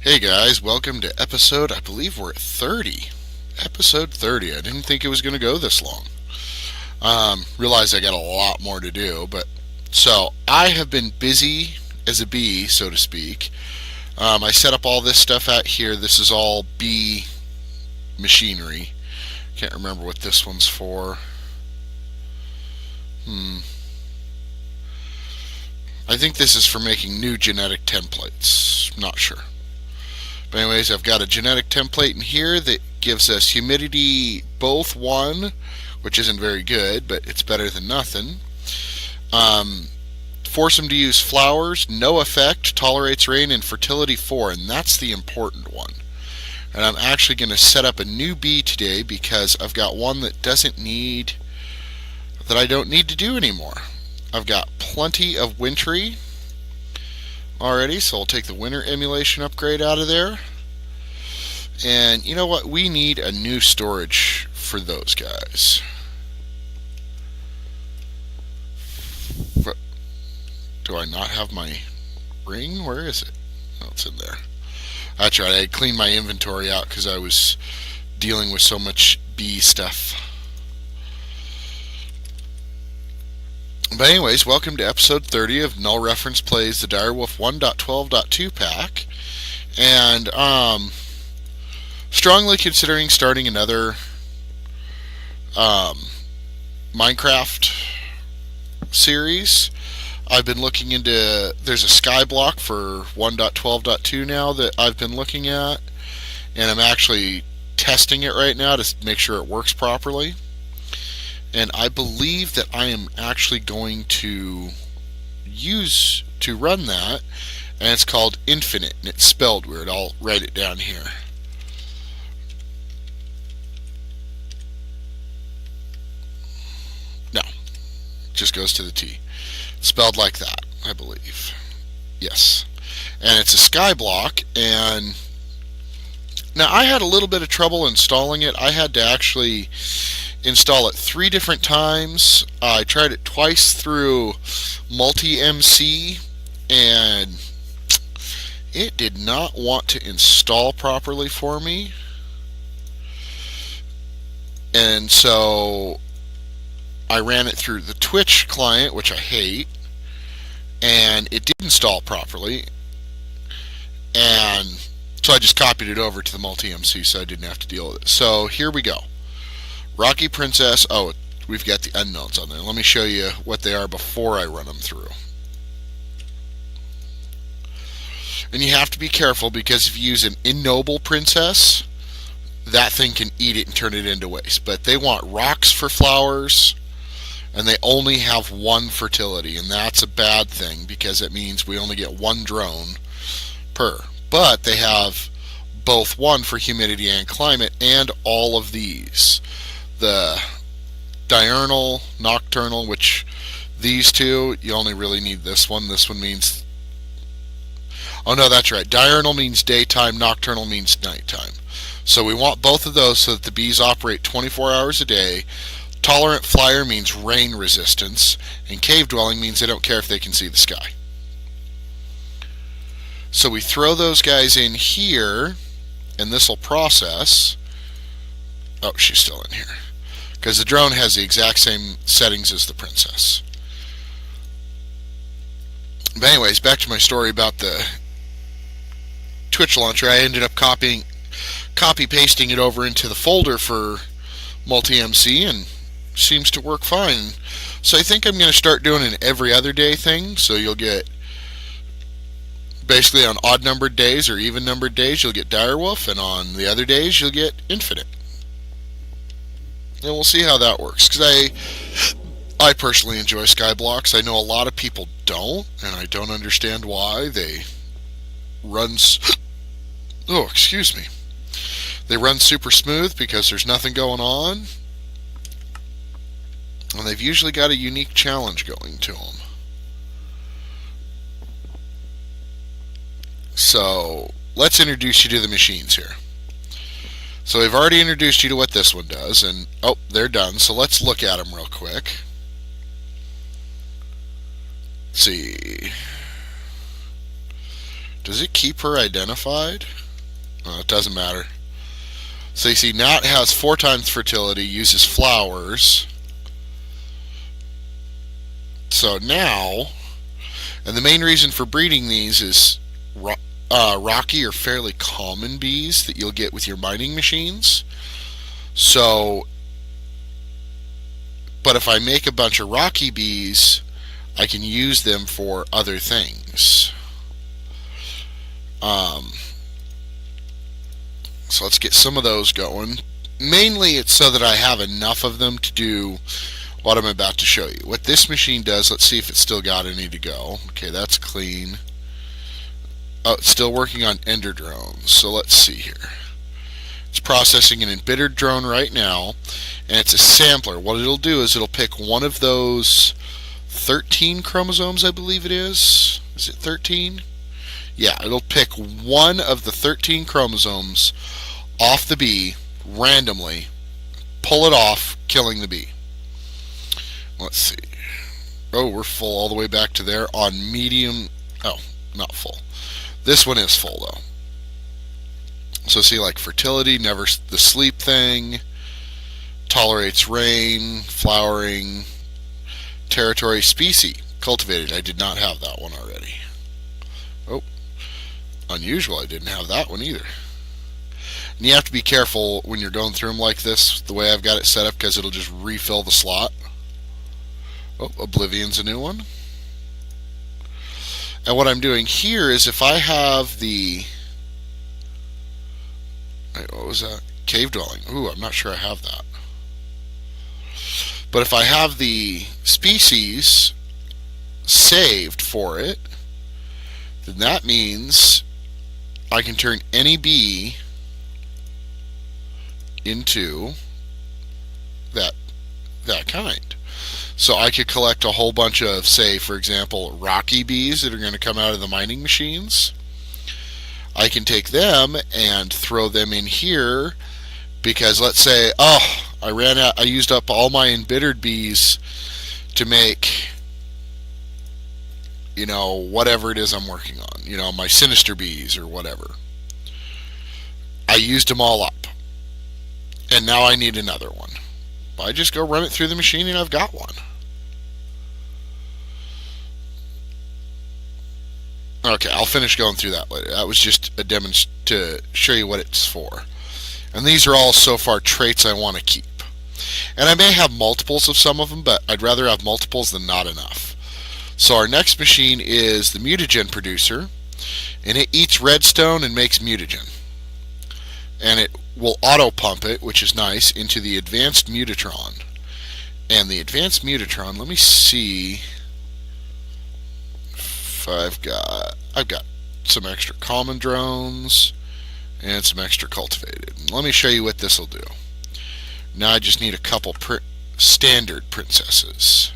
Hey guys, welcome to episode, I believe we're at 30. Episode 30. I didn't think it was going to go this long. Realized I got a lot more to do, but so I have been busy as a bee, so to speak. I set up all this stuff out here. This is all bee machinery. Can't remember what this one's for. I think this is for making new genetic templates. Not sure. But anyways, I've got a genetic template in here that gives us humidity both 1, which isn't very good, but it's better than nothing. Force them to use flowers, no effect, tolerates rain, and fertility 4, and that's the important one. And I'm actually going to set up a new bee today because I've got one that I don't need to do anymore. I've got plenty of wintry already, so I'll take the winter emulation upgrade out of there. And you know what? We need a new storage for those guys. Do I not have my ring? Where is it? Oh, it's in there. That's right. I had cleaned my inventory out because I was dealing with so much bee stuff. But anyways, welcome to episode 30 of NulReference Plays the Direwolf 1.12.2 pack. And strongly considering starting another Minecraft series. I've been looking into, there's a skyblock for 1.12.2 now that I've been looking at, and I'm actually testing it right now to make sure it works properly. And I believe that I am actually going to run that, and it's called Infinite, and it's spelled weird. I'll write it down here. No, it just goes to the T. It's spelled like that, I believe. Yes. And it's a skyblock, and now I had a little bit of trouble installing it. I had to actually install it 3 different times. I tried it twice through multi-MC, and it did not want to install properly for me. And so I ran it through the Twitch client, which I hate, and it did install properly. And so I just copied it over to the multi-MC so I didn't have to deal with it. So here we go. Rocky Princess. Oh, we've got the unknowns on there. Let me show you what they are before I run them through. And you have to be careful because if you use an ignoble princess, that thing can eat it and turn it into waste. But they want rocks for flowers, and they only have 1 fertility, and that's a bad thing because it means we only get 1 drone per. But they have both 1 for humidity and climate, and all of these. The diurnal, nocturnal, which these 2, you only really need this one. This one means, oh no, that's right. Diurnal means daytime, nocturnal means nighttime. So we want both of those so that the bees operate 24 hours a day. Tolerant flyer means rain resistance, and cave dwelling means they don't care if they can see the sky. So we throw those guys in here, and this will process. Oh, she's still in here. Because the drone has the exact same settings as the princess. But anyways, back to my story about the Twitch launcher. I ended up copy-pasting it over into the folder for multi-MC, and seems to work fine. So I think I'm going to start doing an every other day thing. So you'll get, basically on odd numbered days or even numbered days, you'll get Direwolf, and on the other days you'll get Infinite. And we'll see how that works, because I personally enjoy skyblocks. I know a lot of people don't, and I don't understand why. They run they run super smooth because there's nothing going on, and they've usually got a unique challenge going to them. So let's introduce you to the machines here. So we've already introduced you to what this one does, and oh, they're done. So let's look at them real quick. Let's see. Does it keep her identified? It doesn't matter. So you see, now it has 4 times fertility, uses flowers. So now, and the main reason for breeding these is rocky or fairly common bees that you'll get with your mining machines. So, but if I make a bunch of rocky bees, I can use them for other things. So let's get some of those going. Mainly it's so that I have enough of them to do what I'm about to show you. What this machine does, let's see if it's still got any to go. Okay, that's clean. Oh, it's still working on ender drones. So let's see here. It's processing an embittered drone right now, and it's a sampler. What it'll do is it'll pick one of those 13 chromosomes, I believe it is. Is it 13? Yeah, it'll pick one of the 13 chromosomes off the bee randomly, pull it off, killing the bee. Let's see. Oh, we're full all the way back to there on medium. Oh, not full. This one is full though. So see, like fertility, never the sleep thing, tolerates rain, flowering, territory, species, cultivated. I did not have that one already. Oh, unusual, I didn't have that one either. And you have to be careful when you're going through them like this, the way I've got it set up, because it'll just refill the slot. Oh, Oblivion's a new one. And what I'm doing here is if I have the... What was that? Cave dwelling. Ooh, I'm not sure I have that. But if I have the species saved for it, then that means I can turn any bee into that kind. So I could collect a whole bunch of, say, for example, rocky bees that are going to come out of the mining machines. I can take them and throw them in here because let's say, oh, I used up all my embittered bees to make, you know, whatever it is I'm working on, you know, my sinister bees or whatever. I used them all up. And now I need another one. I just go run it through the machine and I've got one. Okay, I'll finish going through that later. That was just a demonstration to show you what it's for. And these are all so far traits I want to keep. And I may have multiples of some of them, but I'd rather have multiples than not enough. So our next machine is the mutagen producer, and it eats redstone and makes mutagen. And it will auto pump it, which is nice, into the advanced mutatron. And the advanced mutatron, let me see if I've got some extra common drones and some extra cultivated. Let me show you what this will do. Now I just need a couple standard princesses.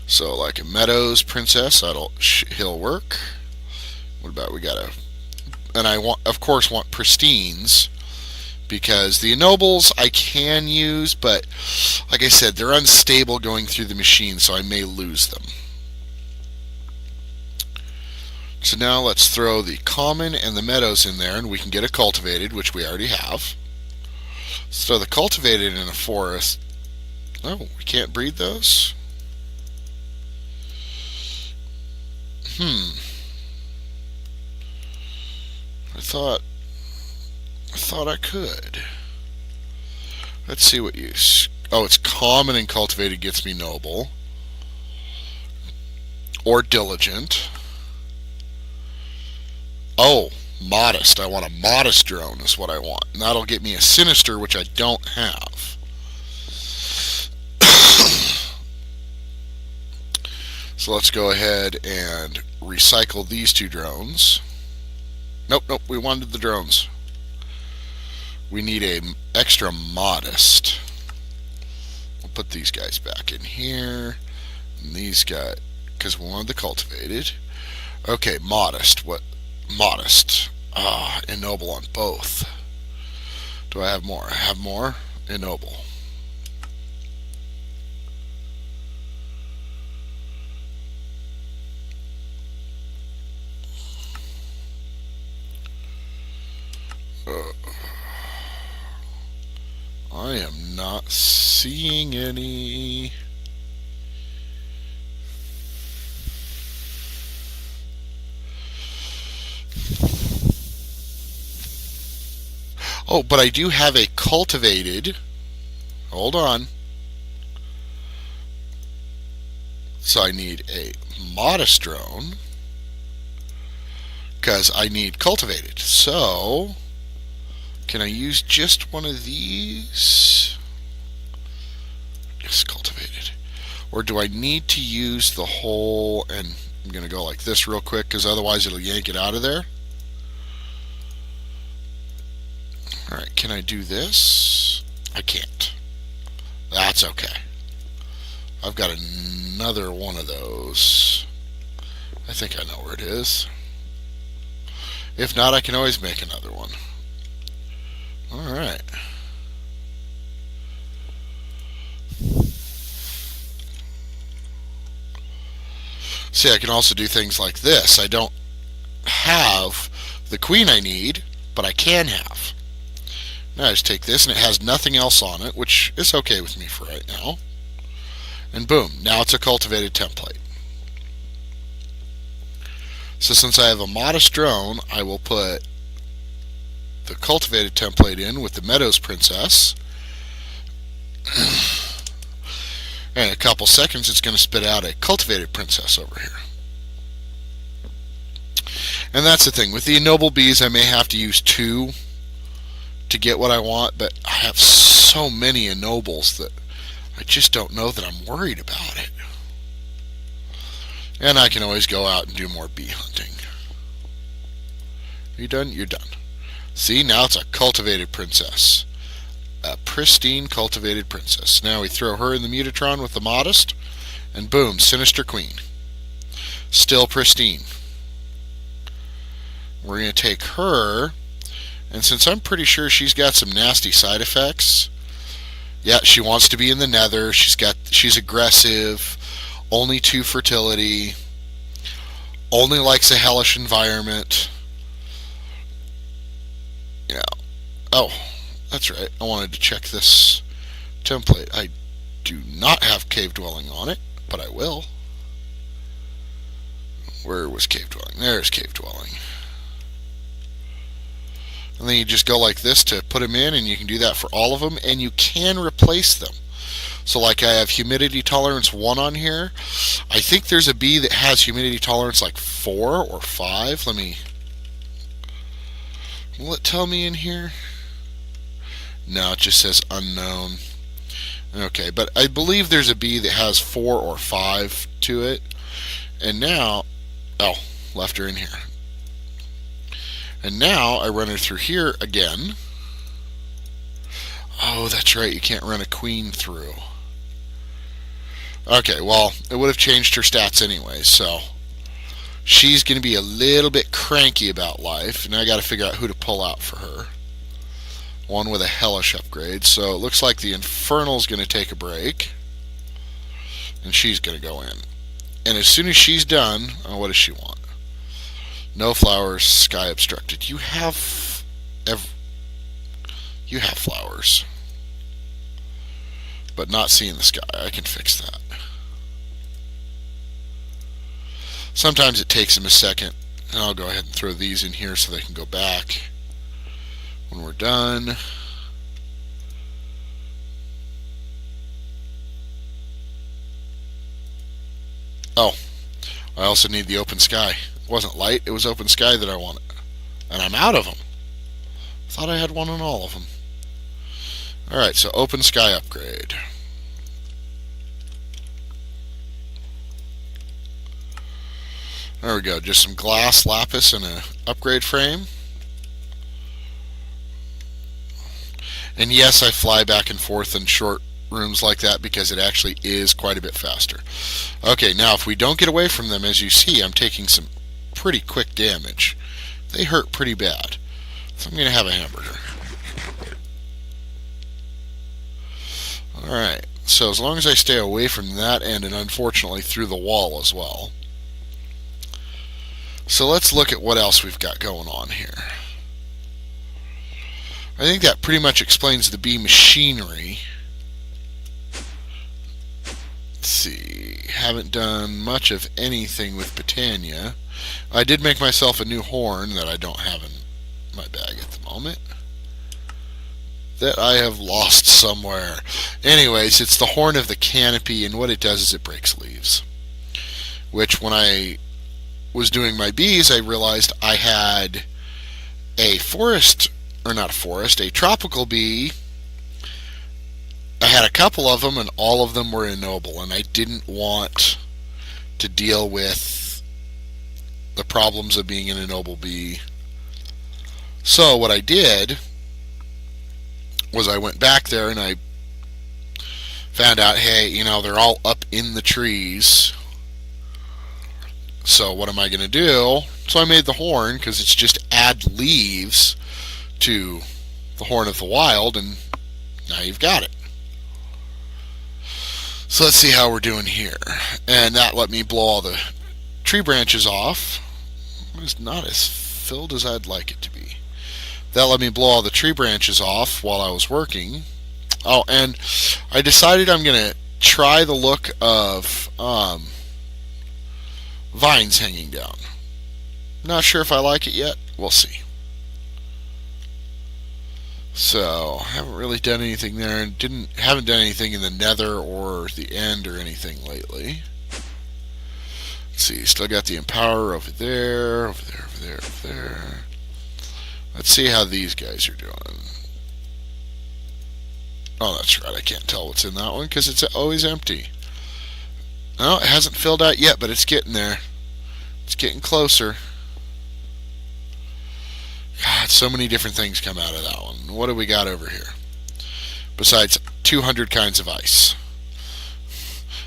So like a Meadows princess, he'll work. What about, we got a, and I want, of course, want pristines, because the ennobles I can use, but like I said, they're unstable going through the machine, so I may lose them. So now let's throw the common and the meadows in there, and we can get a cultivated, which we already have. Let's throw the cultivated in a forest. Oh, we can't breed those? I thought I could. Let's see what use. Oh, it's common and cultivated gets me noble. Or diligent. Oh, modest. I want a modest drone is what I want. And that'll get me a sinister, which I don't have. So let's go ahead and recycle these two drones. Nope, we wanted the drones. We need a extra modest. We'll put these guys back in here. And these guys, because we wanted the cultivated. Okay, modest. What? Modest. Ennoble on both. Do I have more? I have more. Ennoble. I am not seeing any. Oh, but I do have a cultivated. Hold on. So I need a modest drone because I need cultivated. So can I use just one of these? Yes, cultivated. Or do I need to use the whole? And I'm going to go like this real quick because otherwise it'll yank it out of there. Alright, can I do this? I can't. That's okay. I've got another one of those. I think I know where it is. If not, I can always make another one. Alright. See, I can also do things like this. I don't have the queen I need, but I can have. Now I just take this, and it has nothing else on it, which is okay with me for right now. And boom, now it's a cultivated template. So since I have a modest drone, I will put the cultivated template in with the Meadows Princess. And in a couple seconds, it's going to spit out a cultivated princess over here. And that's the thing. With the ennoble bees, I may have to use 2 to get what I want, but I have so many ennobles that I just don't know that I'm worried about it. And I can always go out and do more bee hunting. Are you done? You're done. See, now it's a cultivated princess. A pristine cultivated princess. Now we throw her in the Mutatron with the modest, and boom, Sinister Queen. Still pristine. We're going to take her, and since I'm pretty sure she's got some nasty side effects, yeah, she wants to be in the nether, she's aggressive, only 2 fertility, only likes a hellish environment. You know, oh, that's right, I wanted to check this template. I do not have cave dwelling on it, but I will. Where was cave dwelling? There's cave dwelling. And then you just go like this to put them in, and you can do that for all of them, and you can replace them. So like I have humidity tolerance 1 on here. I think there's a bee that has humidity tolerance like 4 or 5. Will it tell me in here? No, it just says unknown. Okay, but I believe there's a bee that has 4 or 5 to it. And now, oh, left her in here. And now I run her through here again. Oh, that's right, you can't run a queen through. Okay, well, it would have changed her stats anyway, so she's going to be a little bit cranky about life. And I got to figure out who to pull out for her. One with a hellish upgrade. So it looks like the Infernal's going to take a break. And she's going to go in. And as soon as she's done, oh, what does she want? No flowers, sky obstructed. You have flowers, but not seeing the sky. I can fix that. Sometimes it takes them a second, and I'll go ahead and throw these in here so they can go back when we're done. Oh, I also need the open sky. It wasn't light, it was open sky that I wanted. And I'm out of them. Thought I had one on all of them. Alright, so open sky upgrade. There we go, just some glass, lapis, and an upgrade frame. And yes, I fly back and forth in short rooms like that because it actually is quite a bit faster. Okay, now if we don't get away from them, as you see, I'm taking some pretty quick damage. They hurt pretty bad. So I'm going to have a hamburger. Alright, so as long as I stay away from that end, and unfortunately through the wall as well. So let's look at what else we've got going on here. I think that pretty much explains the bee machinery. Let's see, haven't done much of anything with Botania. I did make myself a new horn that I don't have in my bag at the moment, that I have lost somewhere. Anyways, it's the horn of the Canopy, and what it does is it breaks leaves. Which, when I was doing my bees, I realized I had a tropical bee. I had a couple of them, and all of them were ennoble, and I didn't want to deal with the problems of being an ennoble bee. So what I did was I went back there and I found out, hey, you know, they're all up in the trees. So what am I going to do? So I made the horn, because it's just add leaves to the horn of the wild, and now you've got it. So let's see how we're doing here. And that let me blow all the tree branches off. It's not as filled as I'd like it to be. That let me blow all the tree branches off while I was working. Oh, and I decided I'm going to try the look of vines hanging down. Not sure if I like it yet. We'll see. So, haven't really done anything there, and haven't done anything in the nether or the end or anything lately. Let's see, still got the Empower over there, over there, over there, over there. Let's see how these guys are doing. Oh, that's right, I can't tell what's in that one because it's always empty. No, it hasn't filled out yet, but it's getting there. It's getting closer. God, so many different things come out of that one. What do we got over here? Besides 200 kinds of ice.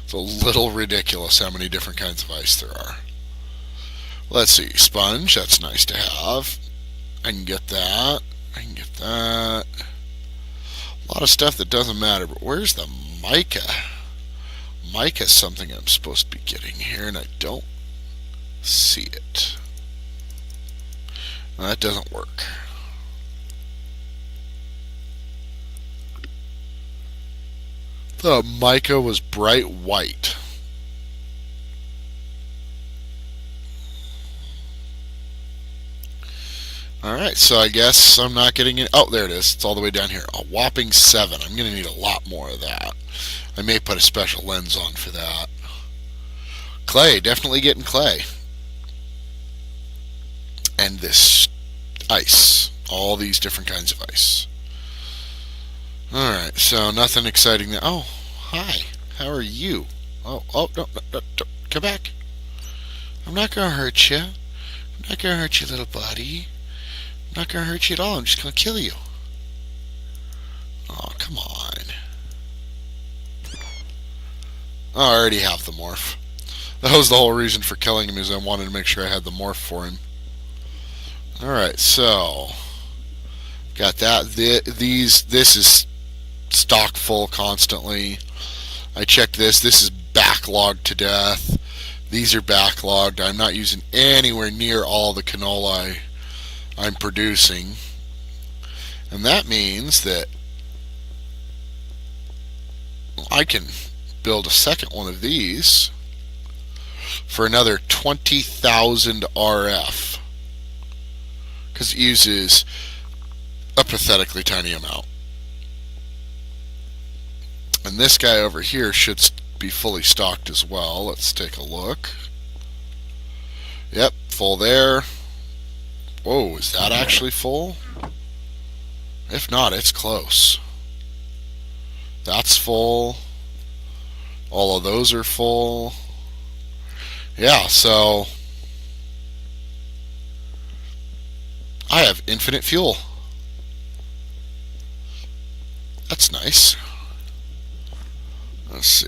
It's a little ridiculous how many different kinds of ice there are. Let's see, sponge, that's nice to have. I can get that. I can get that. A lot of stuff that doesn't matter, but where's the mica? Mica's something I'm supposed to be getting here, and I don't see it. Well, that doesn't work. The mica was bright white. Alright, so I guess I'm not getting it. Oh, there it is. It's all the way down here. A whopping 7. I'm going to need a lot more of that. I may put a special lens on for that. Clay. Definitely getting clay. And this ice. All these different kinds of ice. Alright, so nothing exciting there. Oh, hi. How are you? Oh, no, come back. I'm not going to hurt you. I'm not going to hurt you, little buddy. I'm not going to hurt you at all. I'm just going to kill you. Oh, come on. Oh, I already have the morph. That was the whole reason for killing him, is I wanted to make sure I had the morph for him. Alright, so got that. This is stock full constantly. I checked this. This is backlogged to death. These are backlogged. I'm not using anywhere near all the canola I'm producing. And that means that I can build a second one of these for another 20,000 RF. Because it uses a pathetically tiny amount. And this guy over here should be fully stocked as well. Let's take a look. Yep, full there. Whoa, is that actually full? If not, it's close. That's full. All of those are full. Yeah, so I have infinite fuel. That's nice. Let's see.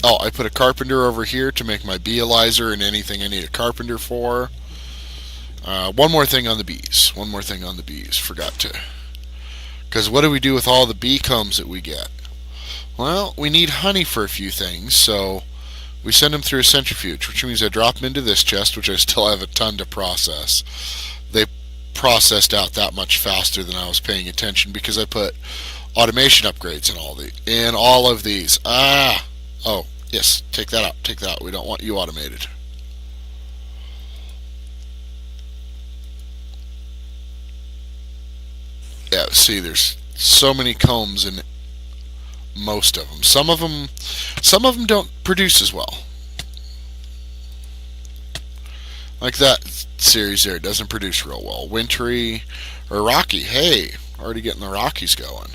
Oh, I put a carpenter over here to make my beealyzer and anything I need a carpenter for. One more thing on the bees. Forgot to. Because what do we do with all the bee combs that we get? Well, we need honey for a few things, so we send them through a centrifuge, which means I drop them into this chest, which I still have a ton to process. They processed out that much faster than I was paying attention because I put automation upgrades in all of these. Oh, yes, take that out. Take that out. We don't want you automated. Yeah, see, there's so many combs in most of them. Some of them don't produce as well. Like that series there, doesn't produce real well. Wintry or rocky. Hey, already getting the Rockies going.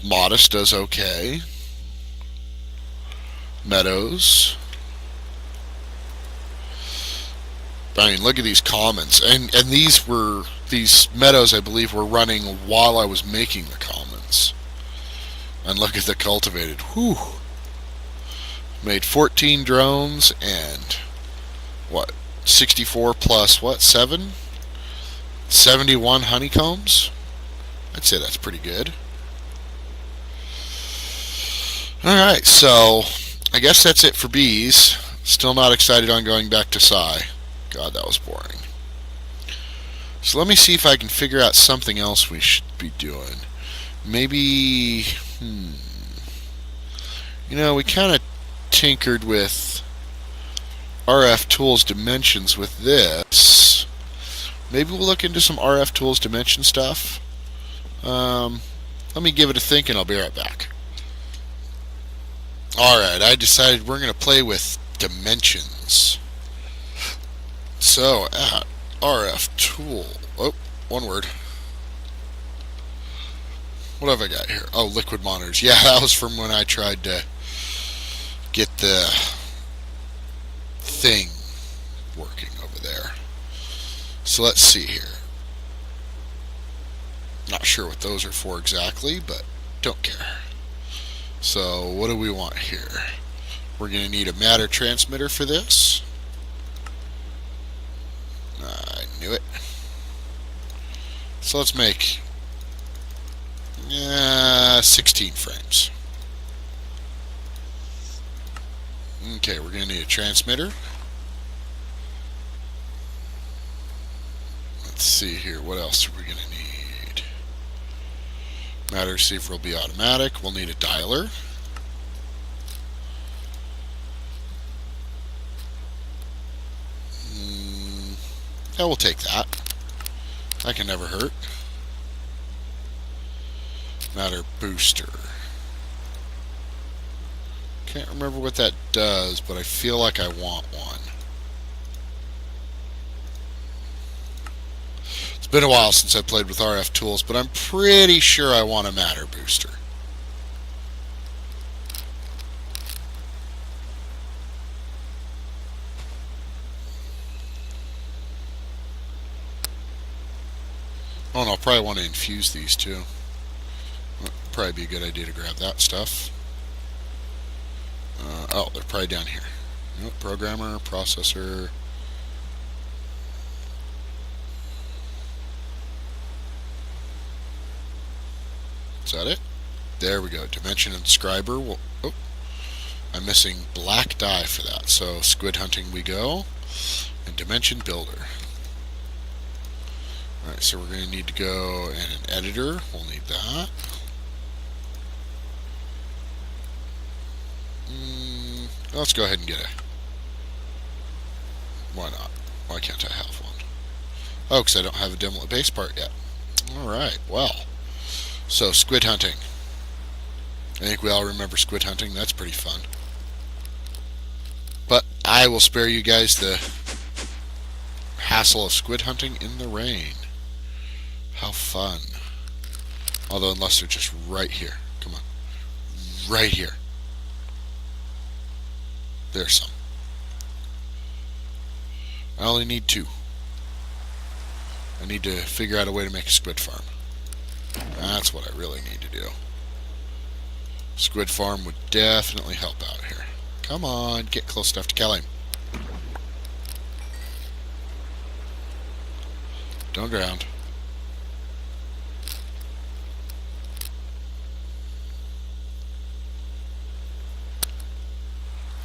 Modest does okay. Meadows. I mean, look at these commons, and these meadows, I believe, were running while I was making the commons. And look at the cultivated. Whew. Made 14 drones and what? 64 plus what? 71 honeycombs. I'd say that's pretty good. All right, so I guess that's it for bees. Still not excited on going back to Psy. God, that was boring. So let me see if I can figure out something else we should be doing. Maybe, you know, we kind of tinkered with RF Tools dimensions with this. Maybe we'll look into some RF Tools dimension stuff. Let me give it a think and I'll be right back. Alright, I decided we're going to play with dimensions. So, at RF Tool, oh, one word. What have I got here? Oh, liquid monitors. Yeah, that was from when I tried to get the thing working over there. So let's see here. Not sure what those are for exactly, but don't care. So what do we want here? We're going to need a matter transmitter for this. I knew it. So let's make 16 frames. Okay, we're going to need a transmitter. Let's see here, what else are we going to need? Matter receiver will be automatic. We'll need a dialer. Yeah, we'll take that. That can never hurt. Matter booster. Can't remember what that does, but I feel like I want one. It's been a while since I played with RF Tools, but I'm pretty sure I want a matter booster. Oh, and I'll probably want to infuse these too. Probably be a good idea to grab that stuff. Oh, they're probably down here. Nope, programmer, processor. Is that it? There we go. Dimension inscriber. Well, oh, I'm missing black dye for that. So squid hunting we go. And dimension builder. Alright, so we're going to need to go and an editor. We'll need that. Let's go ahead and get a... Why not? Why can't I have one? Oh, because I don't have a Dimlet base part yet. Alright, well. So, squid hunting. I think we all remember squid hunting. That's pretty fun. But I will spare you guys the hassle of squid hunting in the rain. How fun. Although, unless they're just right here. Come on. Right here. There's some. I only need 2. I need to figure out a way to make a squid farm. That's what I really need to do. Squid farm would definitely help out here. Come on, get close enough to kill him. Don't drown.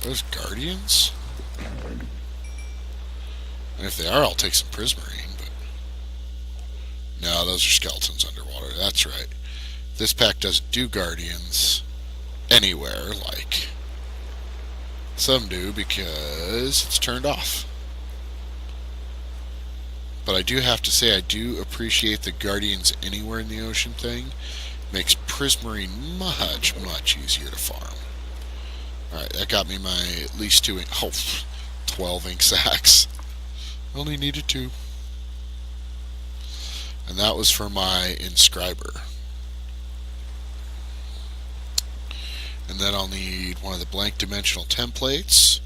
Those guardians? And if they are, I'll take some prismarine. No, those are skeletons underwater. That's right. This pack doesn't do guardians anywhere like some do because it's turned off. But I do have to say I do appreciate the guardians anywhere in the ocean thing. Makes prismarine much, much easier to farm. Alright, that got me my at least 12 ink sacs. Only needed 2. And that was for my inscriber. And then I'll need one of the blank dimensional templates,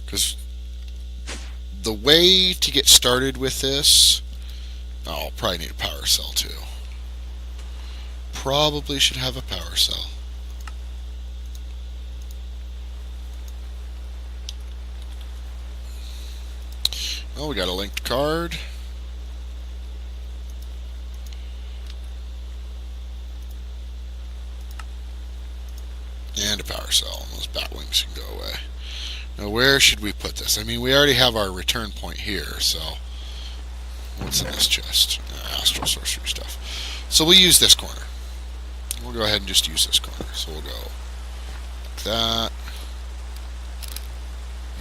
because the way to get started with this, I'll probably need a power cell too. Probably should have a power cell. Oh, we got a linked card. And a power cell, and those bat wings can go away. Now, where should we put this? I mean, we already have our return point here, so what's in this chest? Astral sorcery stuff. So we'll use this corner. We'll go ahead and just use this corner. So we'll go like that.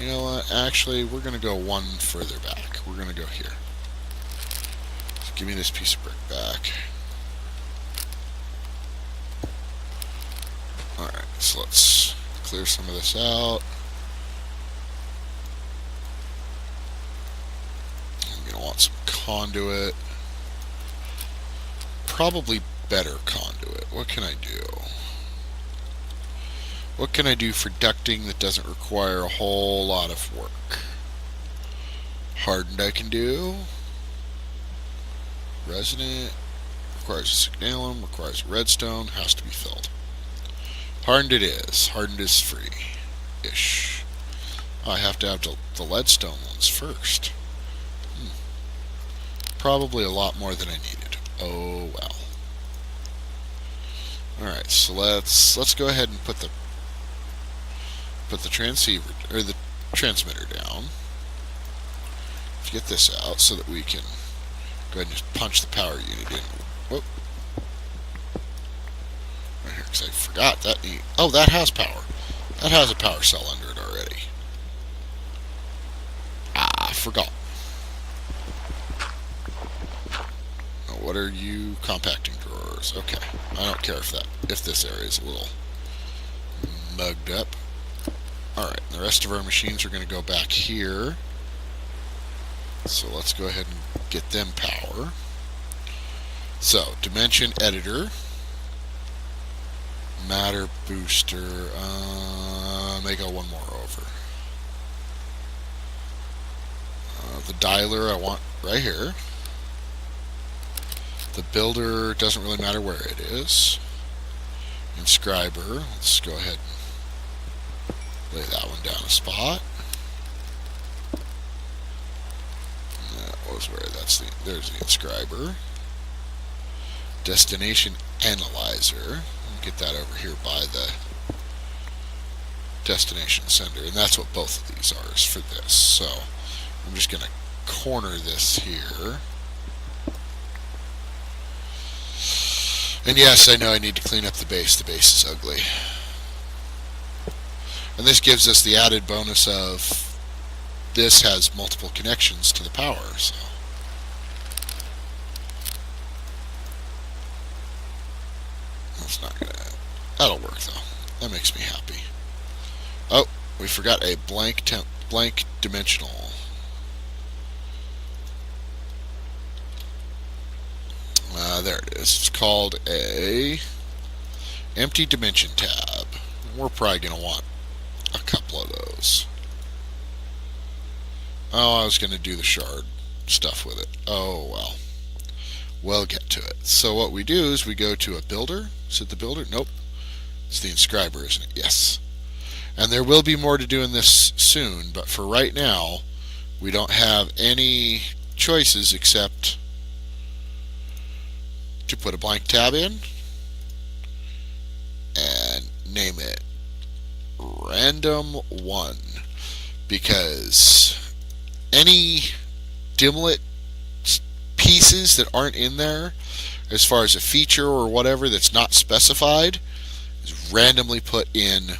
You know what? Actually, we're going to go one further back. We're going to go here. So give me this piece of brick back. Alright, so let's clear some of this out. I'm going to want some conduit. Probably better conduit. What can I do? What can I do for ducting that doesn't require a whole lot of work? Hardened I can do. Resonant. Requires a signalum. Requires a redstone. Has to be filled. Hardened it is. Hardened is free-ish. I have to have the leadstone ones first. Probably a lot more than I needed. Oh well. Alright, so let's go ahead and put the transceiver or the transmitter down. Let's get this out so that we can go ahead and just punch the power unit in. Whoop. Right here, because I forgot that. Oh, that has power. That has a power cell under it already. Ah, I forgot. Oh, what are you? Compacting drawers. Okay, I don't care if this area is a little mugged up. Alright, the rest of our machines are going to go back here. So let's go ahead and get them power. So, dimension editor. Matter booster. May go one more over. The dialer I want right here. The builder doesn't really matter where it is. Inscriber. Let's go ahead and lay that one down a spot. That was where there's the inscriber. Destination analyzer. Get that over here by the destination sender, and that's what both of these are, is for this. So I'm just going to corner this here. And yes, I know I need to clean up the base. The base is ugly. And this gives us the added bonus of this has multiple connections to the power, so that's not gonna. That'll work though. That makes me happy. Oh, we forgot a blank dimensional. There it is. It's called a empty dimension tab. We're probably gonna want a couple of those. Oh, I was gonna do the shard stuff with it. Oh well. We'll get to it. So what we do is we go to a builder. Is it the builder? Nope. It's the inscriber, isn't it? Yes. And there will be more to do in this soon, but for right now, we don't have any choices except to put a blank tab in and name it Random 1, because any dimlet pieces that aren't in there, as far as a feature or whatever that's not specified, is randomly put in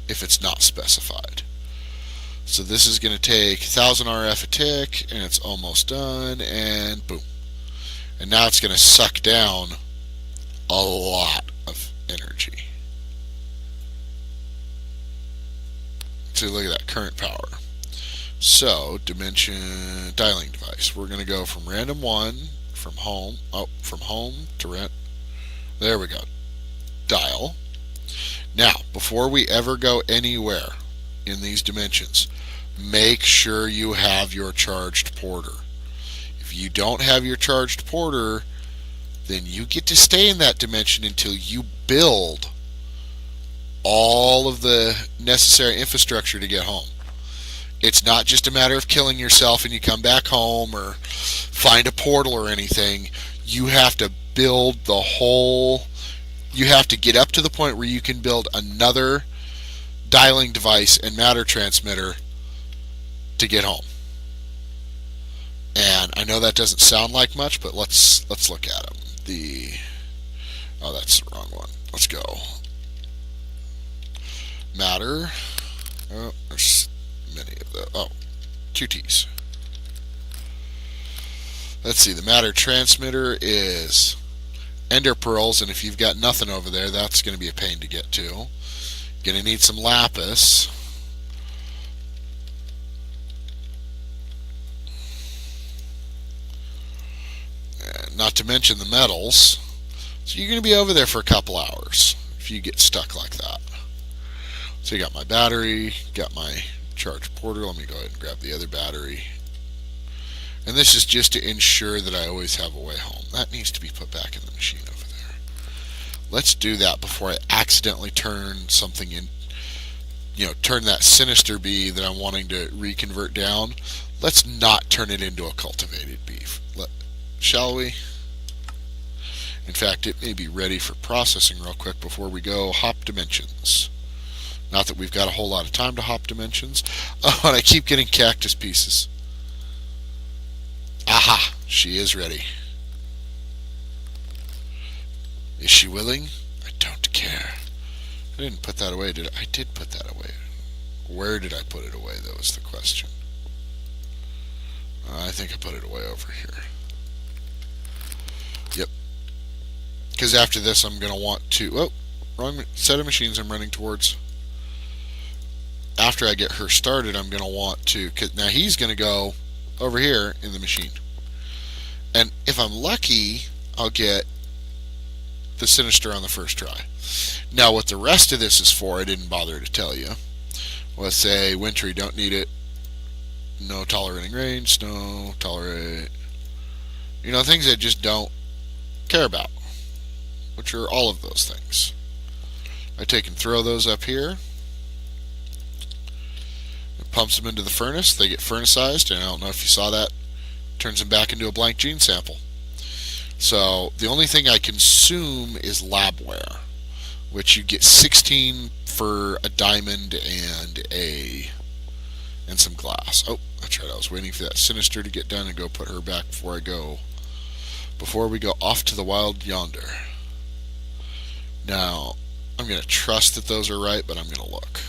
if it's not specified. So this is going to take 1000 RF a tick, and it's almost done, and boom. And now it's going to suck down a lot of energy. So look at that current power. So dimension dialing device. We're going to go from random 1 from home to rent. There we go. Dial. Now, before we ever go anywhere in these dimensions, make sure you have your charged porter. If you don't have your charged porter, then you get to stay in that dimension until you build all of the necessary infrastructure to get home. It's not just a matter of killing yourself and you come back home or find a portal or anything. You have to build the whole, you have to get up to the point where you can build another dialing device and matter transmitter to get home. And I know that doesn't sound like much, but let's look at them. Oh, that's the wrong one. Let's go. Matter. Oh, there's many of the. Oh, 2 T's. Let's see. The matter transmitter is ender pearls, and if you've got nothing over there, that's going to be a pain to get to. You're going to need some lapis. Not to mention the metals. So you're going to be over there for a couple hours if you get stuck like that. So you got my battery, got my charged porter. Let me go ahead and grab the other battery. And this is just to ensure that I always have a way home. That needs to be put back in the machine over there. Let's do that before I accidentally turn something in, turn that sinister bee that I'm wanting to reconvert down. Let's not turn it into a cultivated beef. Shall we? In fact, it may be ready for processing real quick before we go hop dimensions. Not that we've got a whole lot of time to hop dimensions. Oh, and I keep getting cactus pieces. Aha! She is ready. Is she willing? I don't care. I didn't put that away, did I? I did put that away. Where did I put it away? That was the question. I think I put it away over here. Yep. Because after this I'm going to want to... Oh, wrong set of machines I'm running towards. After I get her started, I'm going to want to... Cause now he's going to go over here in the machine. And if I'm lucky, I'll get the Sinister on the first try. Now what the rest of this is for, I didn't bother to tell you. Let's say wintry, don't need it. No tolerating range, snow, tolerate. Things I just don't care about, which are all of those things. I take and throw those up here. It pumps them into the furnace. They get furnacized, and I don't know if you saw that. Turns them back into a blank gene sample. So the only thing I consume is labware, which you get 16 for a diamond and some glass. Oh, that's right. I was waiting for that Sinister to get done and go put her back before we go off to the wild yonder. Now, I'm going to trust that those are right, but I'm going to look.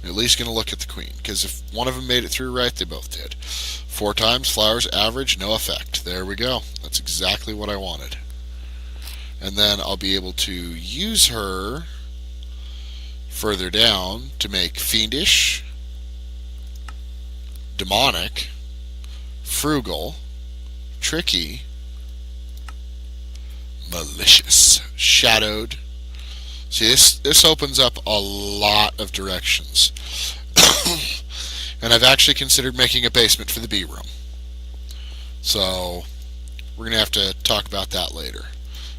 I'm at least going to look at the queen, because if one of them made it through right, they both did. 4 times, flowers, average, no effect. There we go. That's exactly what I wanted. And then I'll be able to use her further down to make fiendish, demonic, frugal, tricky, malicious, shadowed. See, this opens up a lot of directions. And I've actually considered making a basement for the bee room. So we're going to have to talk about that later.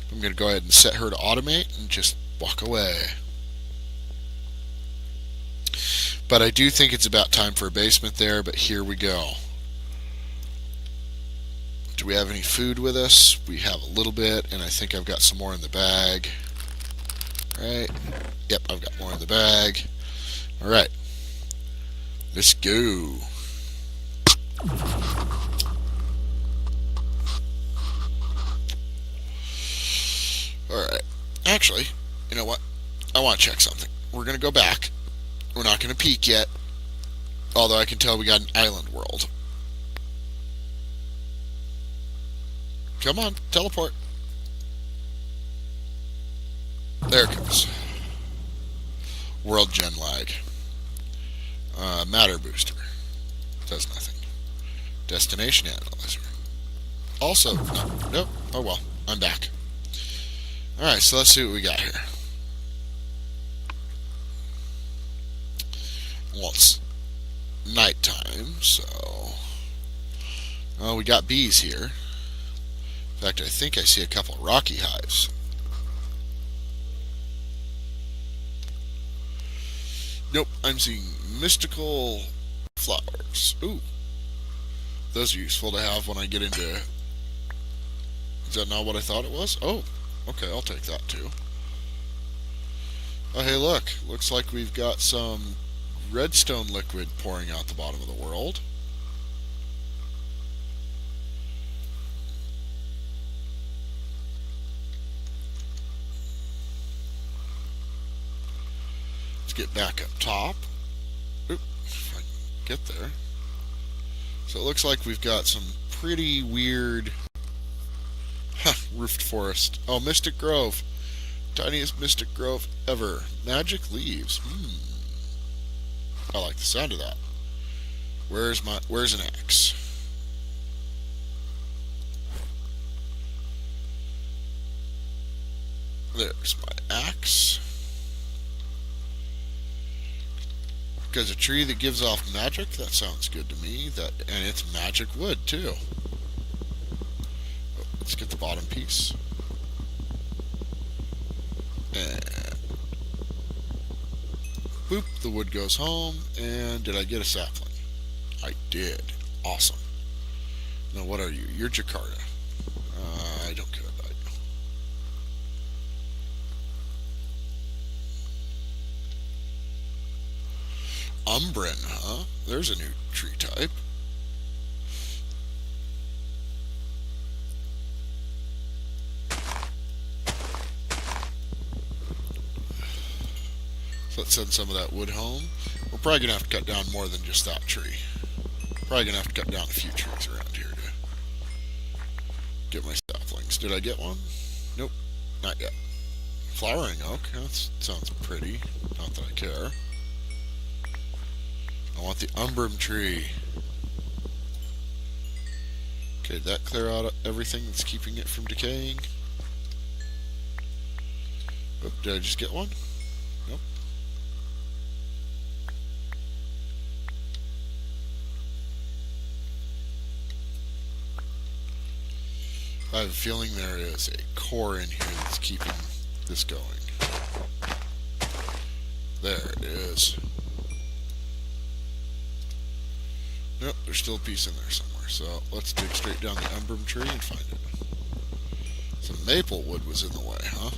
I'm going to go ahead and set her to automate and just walk away. But I do think it's about time for a basement there, but here we go. Do we have any food with us? We have a little bit, and I think I've got some more in the bag. Right? Yep, I've got more in the bag. Alright. Let's go. Actually, you know what? I want to check something. We're going to go back. We're not going to peek yet. Although I can tell we got an island world. Come on, teleport. There it goes. World gen lag. Matter booster. Does nothing. Destination analyzer. Also, nope. Oh well, I'm back. Alright, so let's see what we got here. Well, it's nighttime, so... Oh, we got bees here. In fact, I think I see a couple of rocky hives. Nope, I'm seeing mystical flowers. Ooh. Those are useful to have when I get into... Is that not what I thought it was? Oh, okay, I'll take that too. Oh, hey, look. Looks like we've got some redstone liquid pouring out the bottom of the world. Let's get back up top. Oop, if I can get there. So it looks like we've got some pretty weird roofed forest. Oh, Mystic Grove. Tiniest Mystic Grove ever. Magic leaves. I like the sound of that. Where's an axe? There's my axe. Because a tree that gives off magic, that sounds good to me. And it's magic wood too. Oh, let's get the bottom piece. And boop, the wood goes home. And did I get a sapling? I did. Awesome. Now what are you? You're Jakarta. I don't care about you. Umbran, huh? There's a new tree type. So let's send some of that wood home. We're probably going to have to cut down more than just that tree. Probably going to have to cut down a few trees around here to get my saplings. Did I get one? Nope, not yet. Flowering oak, that sounds pretty. Not that I care. I want the umbrum tree. Okay, did that clear out everything that's keeping it from decaying? Oh, did I just get one? Nope. I have a feeling there is a core in here that's keeping this going. There it is. Nope, there's still a piece in there somewhere. So let's dig straight down the umbrum tree and find it. Some maple wood was in the way, huh?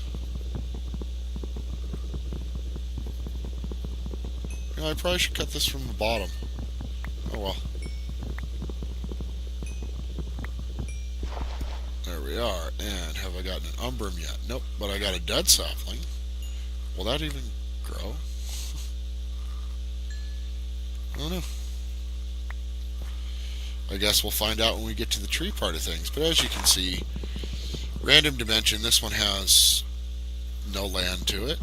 You know, I probably should cut this from the bottom. Oh well. There we are. And have I gotten an umbrum yet? Nope, but I got a dead sapling. Will that even grow? I don't know. I guess we'll find out when we get to the tree part of things. But as you can see, random dimension, this one has no land to it.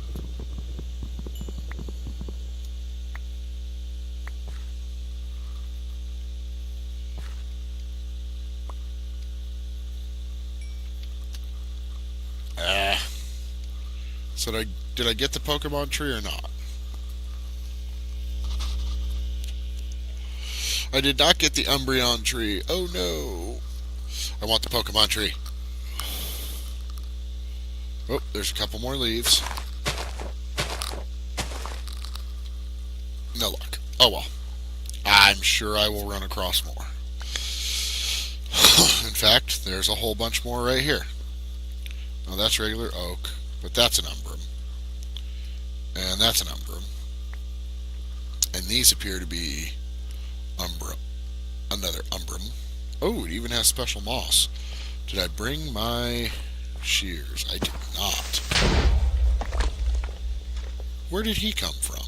So did I get the Pokemon tree or not? I did not get the Umbreon tree. Oh no. I want the Pokemon tree. Oh, there's a couple more leaves. No luck. Oh well. I'm sure I will run across more. In fact, there's a whole bunch more right here. Oh, that's regular oak, but that's an umbrum. And that's an umbrum. And these appear to be umbrum. Another umbrum. Oh, it even has special moss. Did I bring my shears? I did not. Where did he come from?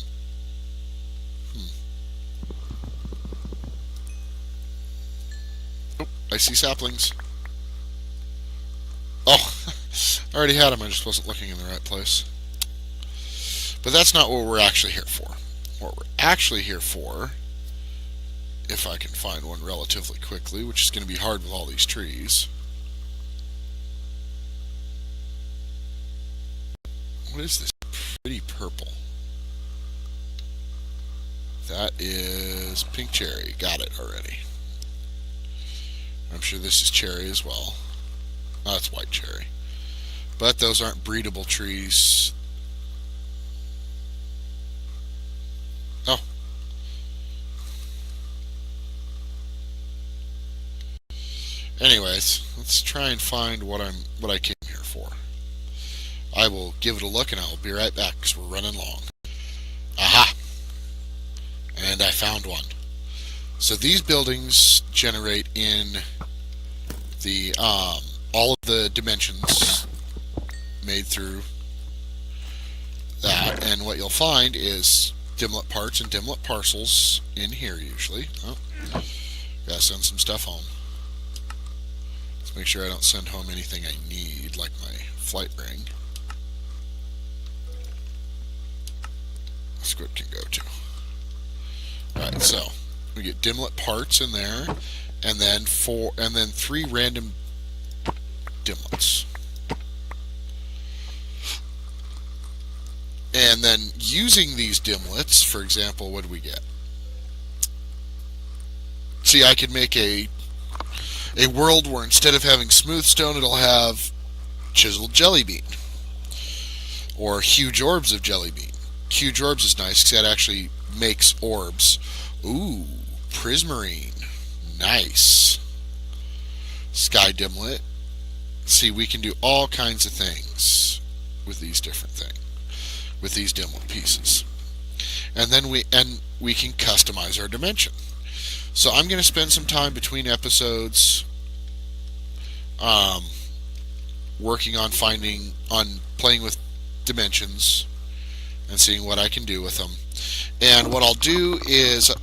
Oh, I see saplings. Oh, I already had them. I just wasn't looking in the right place. But that's not what we're actually here for. What we're actually here for, if I can find one relatively quickly, which is going to be hard with all these trees. What is this pretty purple? That is pink cherry. Got it already. I'm sure this is cherry as well. Oh, that's white cherry. But those aren't breedable trees. Oh. Anyways, let's try and find what I came here for. I will give it a look and I will be right back because we're running long. Aha! And I found one. So these buildings generate in the all of the dimensions made through that, and what you'll find is dimlet parts and dimlet parcels in here usually. Oh, gotta send some stuff home. Let's make sure I don't send home anything I need, like my flight ring. Script can go to. Alright, so we get dimlet parts in there, and then 3 random dimlets. And then using these dimlets, for example, what do we get? See, I could make a world where instead of having smooth stone, it'll have chiseled jelly bean, or huge orbs of jelly bean. Huge orbs is nice because that actually makes orbs. Ooh, prismarine. Nice. Sky dimlet. See, we can do all kinds of things with these different things, with these dimlet pieces. And then we can customize our dimension. So I'm going to spend some time between episodes working on playing with dimensions and seeing what I can do with them. And what I'll do is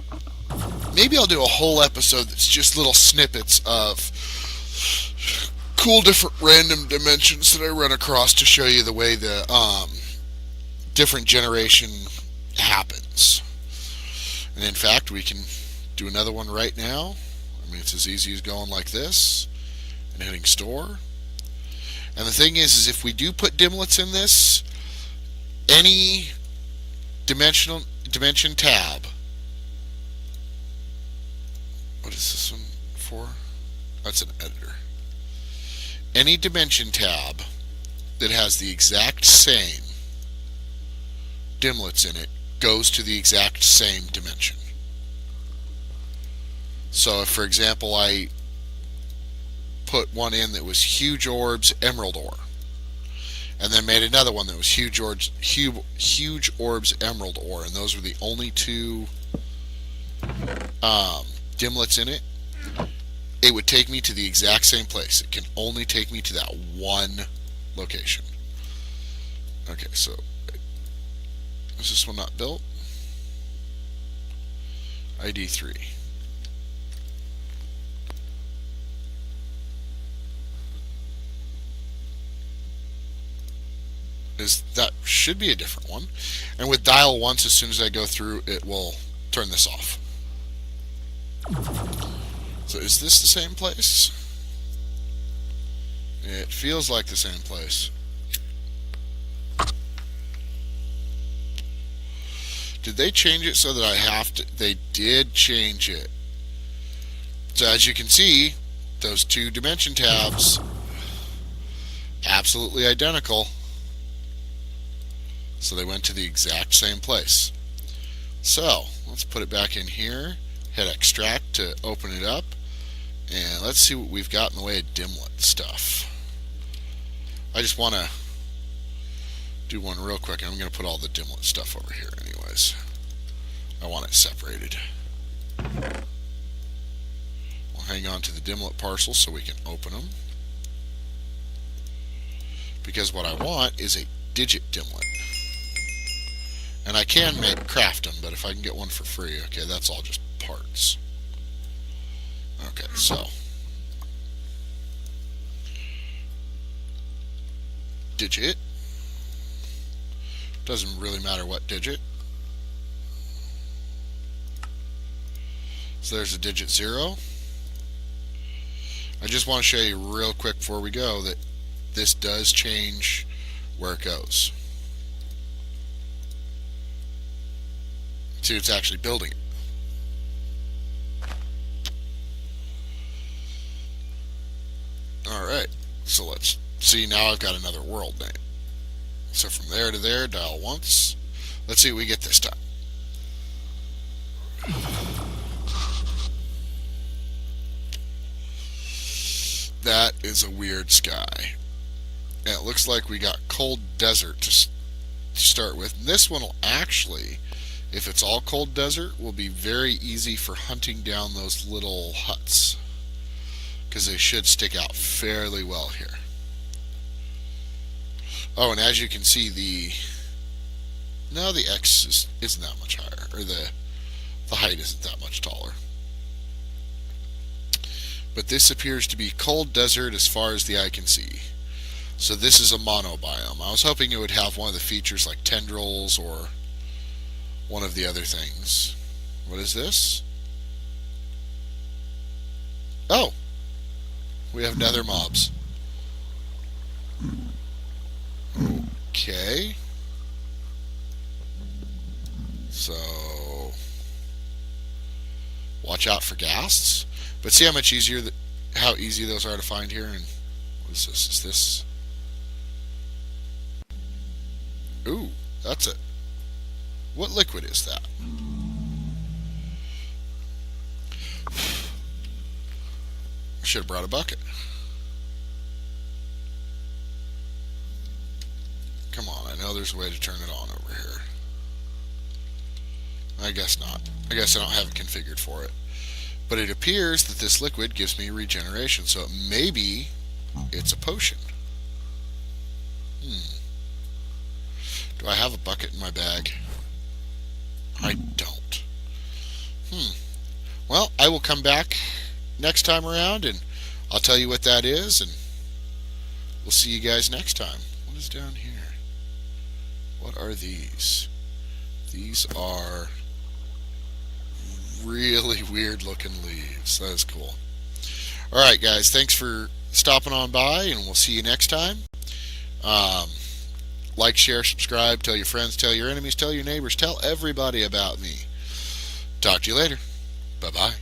maybe I'll do a whole episode that's just little snippets of cool different random dimensions that I run across to show you the way the different generation happens. And in fact, we can do another one right now. I mean, it's as easy as going like this and hitting store. And the thing is if we do put dimlets in this, any dimension tab. What is this one for? That's an editor. Any dimension tab that has the exact same dimlets in it goes to the exact same dimension. So if, for example, I put one in that was huge orbs emerald ore, and then made another one that was huge orbs emerald ore, and those were the only 2 dimlets in it, it would take me to the exact same place. It can only take me to that one location. Okay, so is this one not built? ID 3. That should be a different one. And with dial once, as soon as I go through, it will turn this off. So is this the same place? It feels like the same place. Did they change it so that I have to? They did change it. So as you can see, those 2 dimension tabs, absolutely identical. So they went to the exact same place. So let's put it back in here, hit extract to open it up, and let's see what we've got in the way of dimlet stuff. I just want to do one real quick. I'm going to put all the dimlet stuff over here anyways. I want it separated. We'll hang on to the dimlet parcels so we can open them, because what I want is a digit dimlet. And I can craft them, but if I can get one for free, okay, that's all just parts. Okay, so digit. Doesn't really matter what digit. So there's a digit 0. I just want to show you real quick before we go that this does change where it goes. See, it's actually building it. Alright, so let's see, now I've got another world name. So from there to there, dial once. Let's see what we get this time. That is a weird sky. And it looks like we got cold desert to start with. And this one will actually, if it's all cold desert, will be very easy for hunting down those little huts, because they should stick out fairly well here. Oh, and as you can see, the X isn't that much higher, or the height isn't that much taller. But this appears to be cold desert as far as the eye can see. So this is a monobiome. I was hoping it would have one of the features like tendrils or one of the other things. What is this? Oh! We have nether mobs. Okay. So watch out for ghasts. But see how much easier how easy those are to find here. And what is this? Is this? Ooh, that's it. What liquid is that? I should have brought a bucket. Come on, I know there's a way to turn it on over here. I guess not. I guess I don't have it configured for it. But it appears that this liquid gives me regeneration, so maybe it's a potion. Do I have a bucket in my bag? I don't. Well, I will come back next time around and I'll tell you what that is, and we'll see you guys next time. What is down here? What are these? These are really weird looking leaves. That is cool. Alright guys, thanks for stopping on by, and we'll see you next time. Like, share, subscribe, tell your friends, tell your enemies, tell your neighbors, tell everybody about me. Talk to you later. Bye bye.